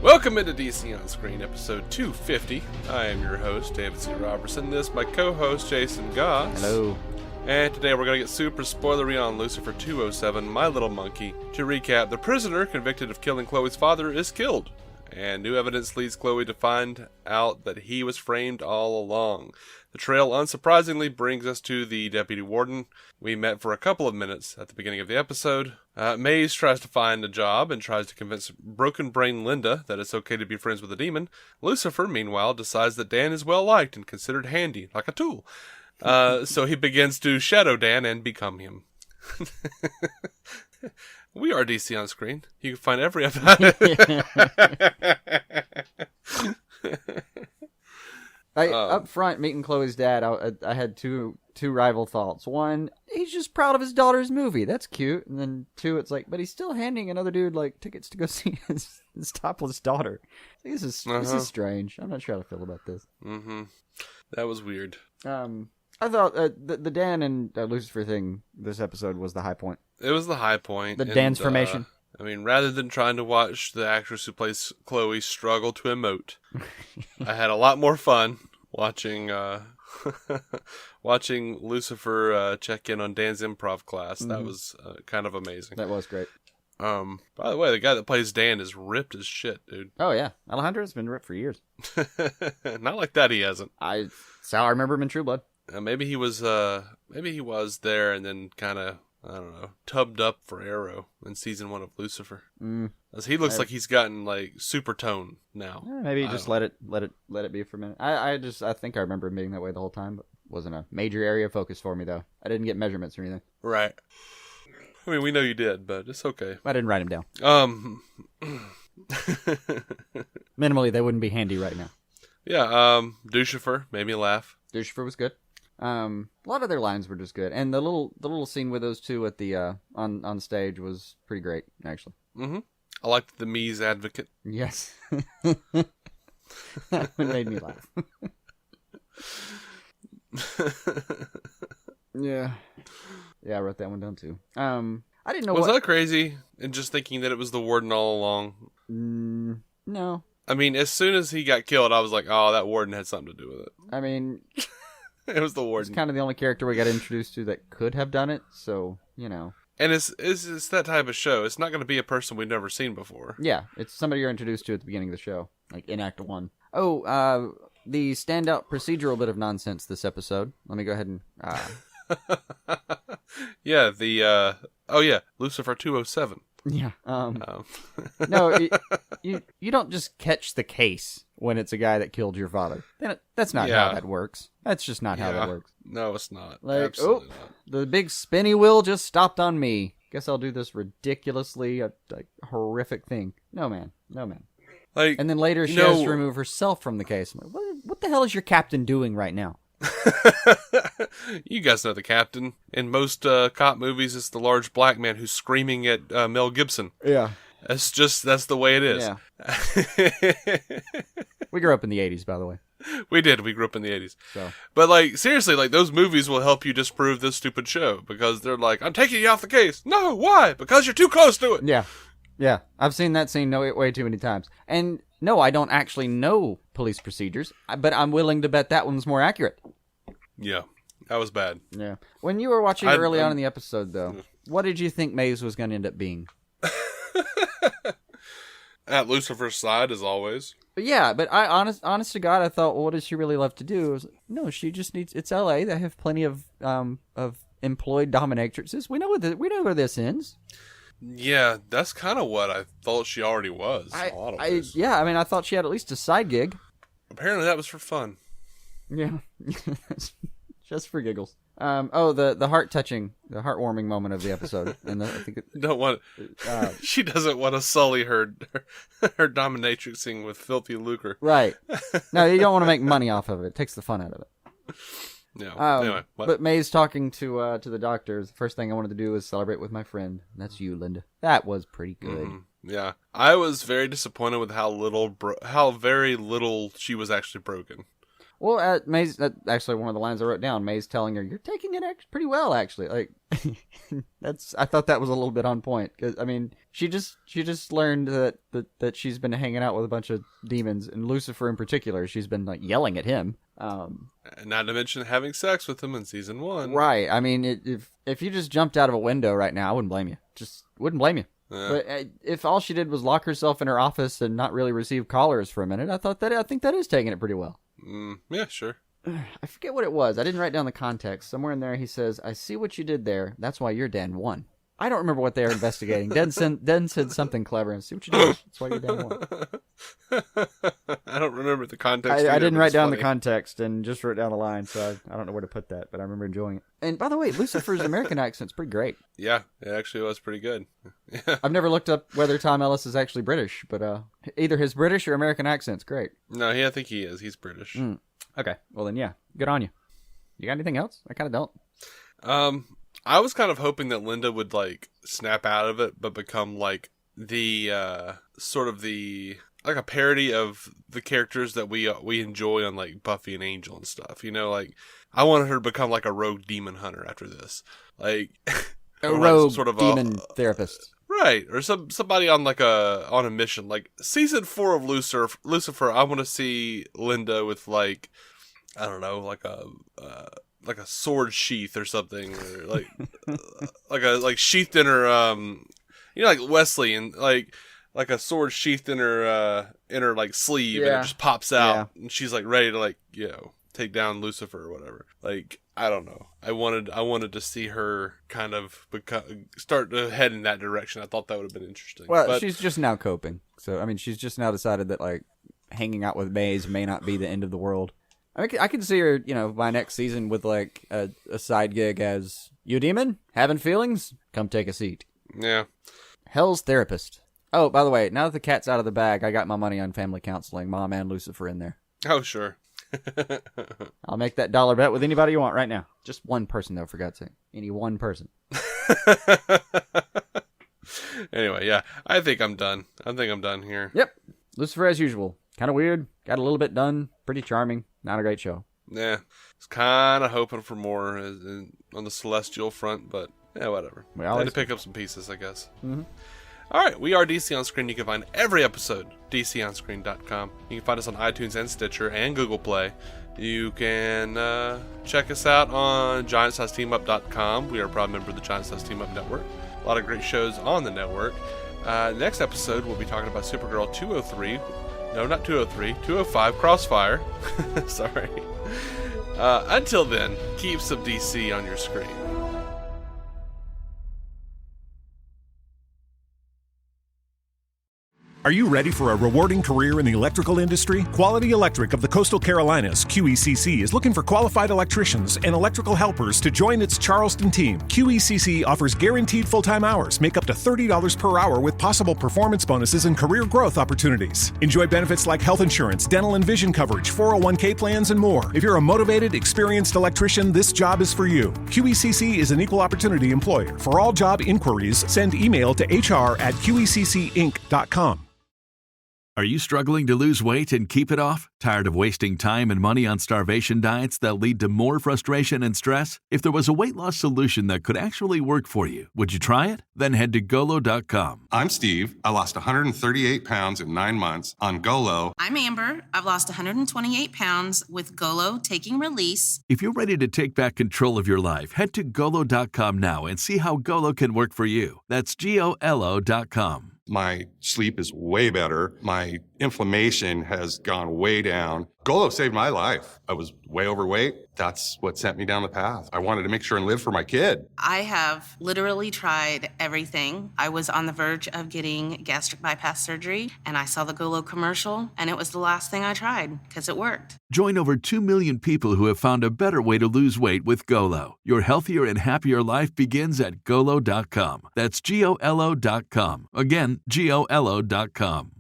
Welcome into DC On Screen, episode 250. I am your host, David C. Robertson. This is my co-host, Jason Goss. Hello. And today we're going to get super spoilery on Lucifer 2x07, My Little Monkey. To recap, the prisoner convicted of killing Chloe's father is killed, and new evidence leads Chloe to find out that he was framed all along. The trail, unsurprisingly, brings us to the deputy warden. We met for a couple of minutes at the beginning of the episode. Maze tries to find a job and tries to convince broken brain Linda that it's okay to be friends with a demon. Lucifer, meanwhile, decides that Dan is well liked and considered handy, like a tool. So he begins to shadow Dan and become him. We are DC On Screen. You can find every episode. Up front, meeting Chloe's dad, I had two rival thoughts. One, he's just proud of his daughter's movie. That's cute. And then two, it's like, but he's still handing another dude like tickets to go see his topless daughter. This is strange. I'm not sure how to feel about this. Mm-hmm. That was weird. I thought the Dan and Lucifer thing this episode was the high point. It was the high point. The Dan's formation. I mean, rather than trying to watch the actress who plays Chloe struggle to emote, I had a lot more fun watching watching Lucifer check in on Dan's improv class. That was kind of amazing. That was great. By the way, the guy that plays Dan is ripped as shit, dude. Oh yeah, Alejandro's been ripped for years. Not like that, he hasn't. That's how I remember him in True Blood. Maybe he was there and then kind of, I don't know, tubbed up for Arrow in season 1 of Lucifer. As he looks like he's gotten like super tone now. Maybe just let it be for a minute. I think I remember him being that way the whole time, but wasn't a major area of focus for me though. I didn't get measurements or anything. Right. I mean, we know you did, but it's okay. I didn't write him down. Minimally, they wouldn't be handy right now. Yeah. Lucifer made me laugh. Lucifer was good. A lot of their lines were just good, and the little scene with those two at the on stage was pretty great, actually. Mm-hmm. I liked the Mies advocate. Yes, that made me laugh. Yeah, I wrote that one down too. I didn't know. Was that crazy? And just thinking that it was the warden all along. No. I mean, as soon as he got killed, I was like, "Oh, that warden had something to do with it." I mean. It was the warden. It's kind of the only character we got introduced to that could have done it, so, you know. And it's that type of show. It's not going to be a person we've never seen before. Yeah, it's somebody you're introduced to at the beginning of the show, like in Act 1. Oh, the standout procedural bit of nonsense this episode. Let me go ahead and... Yeah, Lucifer 2x07. Yeah. No, you don't just catch the case when it's a guy that killed your father. That's not how that works. That's just not how that works. No, it's not. Like, absolutely not. The big spinny wheel just stopped on me. Guess I'll do this ridiculously horrific thing. No, man. Like, and then later she has to remove herself from the case. I'm like, what the hell is your captain doing right now? You guys know the captain. In most cop movies, it's the large black man who's screaming at Mel Gibson. Yeah. That's the way it is. Yeah. We grew up in the 80s, by the way. We did. We grew up in the 80s. So. But, like, seriously, like, those movies will help you disprove this stupid show. Because they're like, I'm taking you off the case. No, why? Because you're too close to it. Yeah. Yeah. I've seen that scene way too many times. And, no, I don't actually know police procedures. But I'm willing to bet that one's more accurate. Yeah. That was bad. Yeah. When you were watching early on in the episode, though, what did you think Maze was going to end up being? At Lucifer's side, as always. But yeah, but I honest to God, I thought, well, what does she really love to do? I was like, no, she just needs. It's L.A. They have plenty of employed dominatrixes. We know where this ends. Yeah, that's kind of what I thought she already was. Yeah, I mean, I thought she had at least a side gig. Apparently, that was for fun. Yeah, just for giggles. The heartwarming moment of the episode, and I think she doesn't want to sully her dominatrixing with filthy lucre. Right? No, you don't want to make money off of it. It takes the fun out of it. Yeah. Anyway, but May's talking to the doctors. The first thing I wanted to do was celebrate with my friend. That's you, Linda. That was pretty good. Mm-hmm. Yeah, I was very disappointed with how very little she was actually broken. Well, May's that's actually one of the lines I wrote down. May's telling her, "You're taking it pretty well, actually." Like, I thought that was a little bit on point because I mean, she just learned that she's been hanging out with a bunch of demons, and Lucifer in particular. She's been like yelling at him. Not to mention having sex with him in season 1. Right. I mean, if you just jumped out of a window right now, I wouldn't blame you. Just wouldn't blame you. Yeah. But if all she did was lock herself in her office and not really receive callers for a minute, I think that is taking it pretty well. Yeah, sure. I forget what it was. I didn't write down the context. Somewhere in there he says, "I see what you did there. That's why you're Dan 1." I don't remember what they were investigating. Den said something clever and see what you did. That's why you're Dan 1. I don't remember the context. I didn't write down funny. the context and just wrote down the line, so I don't know where to put that, but I remember enjoying it. And by the way, Lucifer's American accent's pretty great. Yeah, it actually was pretty good. Yeah. I've never looked up whether Tom Ellis is actually British, but either his British or American accent's great. No, I think he is. He's British. Okay, well then, yeah, good on you. You got anything else? I kind of don't. I was kind of hoping that Linda would like snap out of it, but become like the sort of the like a parody of the characters that we enjoy on like Buffy and Angel and stuff. You know, like I wanted her to become like a rogue demon hunter after this, like A rogue sort of demon therapist. Right, or somebody on like on a mission. Like season 4 of Lucifer, I want to see Linda with like, I don't know, like a sword sheath or something, or like like sheathed in her you know, like Wesley, and like a sword sheathed in her like sleeve, and it just pops out, and she's like ready to like, you know, take down Lucifer or whatever. Like, I don't know. I wanted to see her kind of start to head in that direction. I thought that would have been interesting. Well, but she's just now coping. So, I mean, she's just now decided that, like, hanging out with Maze may not be the end of the world. I can see her, you know, by next season with, like, a side gig as, "You demon? Having feelings? Come take a seat." Yeah. Hell's therapist. Oh, by the way, now that the cat's out of the bag, I got my money on family counseling. Mom and Lucifer in there. Oh, sure. I'll make that dollar bet with anybody you want right now. Just one person, though, for God's sake. Any one person. Anyway, yeah, I think I'm done. Here. Yep. Lucifer as usual. Kind of weird. Got a little bit done. Pretty charming. Not a great show. Yeah. Was kind of hoping for more on the celestial front, but yeah, whatever. I had to pick up some pieces, I guess. Mm-hmm. All right, we are DC On Screen. You can find every episode DCOnScreen.com. You can find us on iTunes and Stitcher and Google Play. You can check us out on GiantsSizeTeamUp.com. We are a proud member of the Giant Size Team Up Network. A lot of great shows on the network. Next episode, we'll be talking about Supergirl 203. No, not 203. 205 Crossfire. Sorry. Until then, keep some DC on your screen. Are you ready for a rewarding career in the electrical industry? Quality Electric of the Coastal Carolinas, QECC, is looking for qualified electricians and electrical helpers to join its Charleston team. QECC offers guaranteed full-time hours, make up to $30 per hour with possible performance bonuses and career growth opportunities. Enjoy benefits like health insurance, dental and vision coverage, 401k plans, and more. If you're a motivated, experienced electrician, this job is for you. QECC is an equal opportunity employer. For all job inquiries, send email to hr@qeccinc.com. Are you struggling to lose weight and keep it off? Tired of wasting time and money on starvation diets that lead to more frustration and stress? If there was a weight loss solution that could actually work for you, would you try it? Then head to Golo.com. I'm Steve. I lost 138 pounds in 9 months on Golo. I'm Amber. I've lost 128 pounds with Golo Taking Release. If you're ready to take back control of your life, head to Golo.com now and see how Golo can work for you. That's GOLO.com. My sleep is way better. My inflammation has gone way down. Golo saved my life. I was way overweight. That's what sent me down the path. I wanted to make sure and live for my kid. I have literally tried everything. I was on the verge of getting gastric bypass surgery, and I saw the Golo commercial, and it was the last thing I tried because it worked. Join over 2 million people who have found a better way to lose weight with Golo. Your healthier and happier life begins at Golo.com. That's GOLO.com. Again, GOLO.com.